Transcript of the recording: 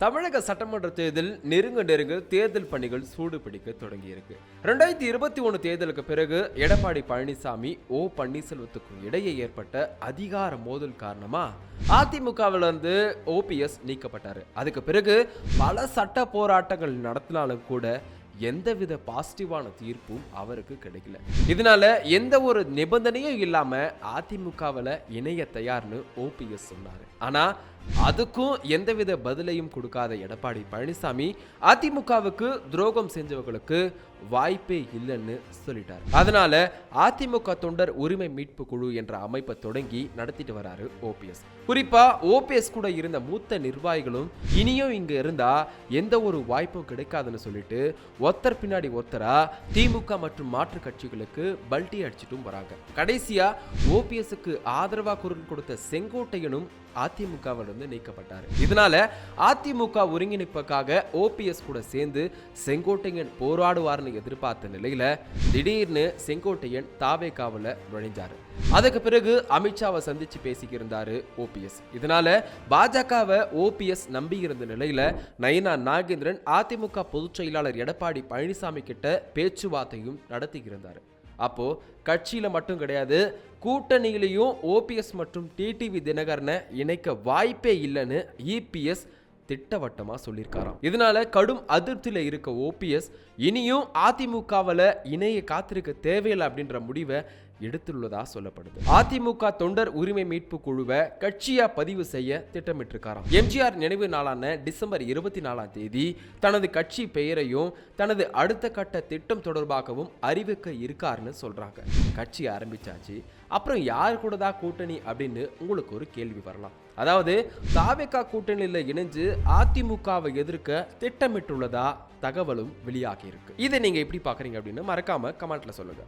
தமிழக சட்டமன்ற தேர்தல் நெருங்க தேர்தல் பணிகள் சூடு பிடிக்க தொடங்கி இருக்கு. 2021 தேர்தலுக்கு பிறகு எடப்பாடி பழனிசாமி பன்னீர்செல்வத்துக்கும் இடையே ஏற்பட்ட அதிகார மோதல் காரணமா அதிமுகவிலிருந்து ஓபிஎஸ் நீக்கப்பட்டாரு. அதுக்கு பிறகு பல சட்ட போராட்டங்கள் நடத்தினாலும் கூட எந்தவித பாசிட்டிவான தீர்ப்பும் அவருக்கு கிடைக்கல. இதனால எந்த ஒரு நிபந்தனையும் இல்லாம அதிமுகவில் இணைய தயார்னு ஓபிஎஸ் சொன்னாரு. ஆனா அதுக்கும் எந்தவித பதிலையும் கொடுக்காத எடப்பாடி பழனிசாமி அதிமுகவுக்கு துரோகம் செஞ்சவர்களுக்கு வாய்ப்பே இல்லைன்னு சொல்லிட்டார். அதனால அதிமுக தொண்டர் உரிமை மீட்பு குழு என்ற அமைப்பை தொடங்கி நடத்திட்டு வராரு ஓபிஎஸ். குறிப்பா ஓபிஎஸ் கூட இருந்த மூத்த நிர்வாகிகளும் இனியும் இங்க இருந்தா எந்த ஒரு வாய்ப்பும் கிடைக்காதுன்னு சொல்லிட்டு ஒருத்தர் பின்னாடி ஒருத்தரா திமுக மற்றும் மாற்று கட்சிகளுக்கு பல்டி அடிச்சிட்டும் வராங்க. கடைசியா ஓபிஎஸ்க்கு ஆதரவா குரல் கொடுத்த செங்கோட்டையனும் அதிமுகவிலிருந்து நீக்கப்பட்டார். இதனால அதிமுக ஒருங்கிணைப்புக்காக ஓபிஎஸ் கூட சேர்ந்து செங்கோட்டையன் போராடுவார்னு எதிர்பார்த்த நிலையில திடீர்னு செங்கோட்டையன் தாவேகாவுல நுழைஞ்சாரு. அதுக்கு பிறகு அமித்ஷாவை சந்திச்சு பேசிக்கிருந்தாரு ஓபிஎஸ். இதனால பாஜகவை ஓபிஎஸ் நம்பி இருந்த நிலையில நயினா நாகேந்திரன் அதிமுக பொதுச் செயலாளர் எடப்பாடி பழனிசாமி கிட்ட பேச்சுவார்த்தையும் நடத்தி இருந்தாரு. அப்போ கட்சியில மட்டும் கிடையாது, கூட்டணியிலையும் ஓபிஎஸ் மற்றும் டிடிவி தினகரனை இணைக்க வாய்ப்பே இல்லைன்னு இபிஎஸ் திட்டவட்டமா சொல்லியிருக்காராம். இதனால கடும் அதிருப்தியில இருக்க ஓபிஎஸ் இனியும் அதிமுகவில் இணைய காத்திருக்க தேவையில்லை அப்படின்ற முடிவை எடுத்துள்ளதா சொல்லப்படுது. அதிமுக தொண்டர் உரிமை மீட்பு குழுவை கட்சியா பதிவு செய்ய திட்டமிட்டிருக்காராம். எம்ஜிஆர் நினைவு நாளான டிசம்பர் 24ஆம் தேதி தனது கட்சி பெயரையும் தனது அடுத்த கட்ட திட்டம் தொடர்பாகவும் அறிவிக்க இருக்காருன்னு சொல்றாங்க. கட்சி ஆரம்பிச்சாச்சு, அப்புறம் யார் கூட தான் கூட்டணி அப்படின்னு உங்களுக்கு ஒரு கேள்வி வரலாம். அதாவது தாவேகா கூட்டணியில் இணைஞ்சு அதிமுகவை எதிர்க்க திட்டமிட்டுள்ளதா தகவலும் வெளியாகி இருக்கு. இதை நீங்க எப்படி பாக்குறீங்க அப்படின்னு மறக்காம கமெண்ட்ல சொல்லுங்க.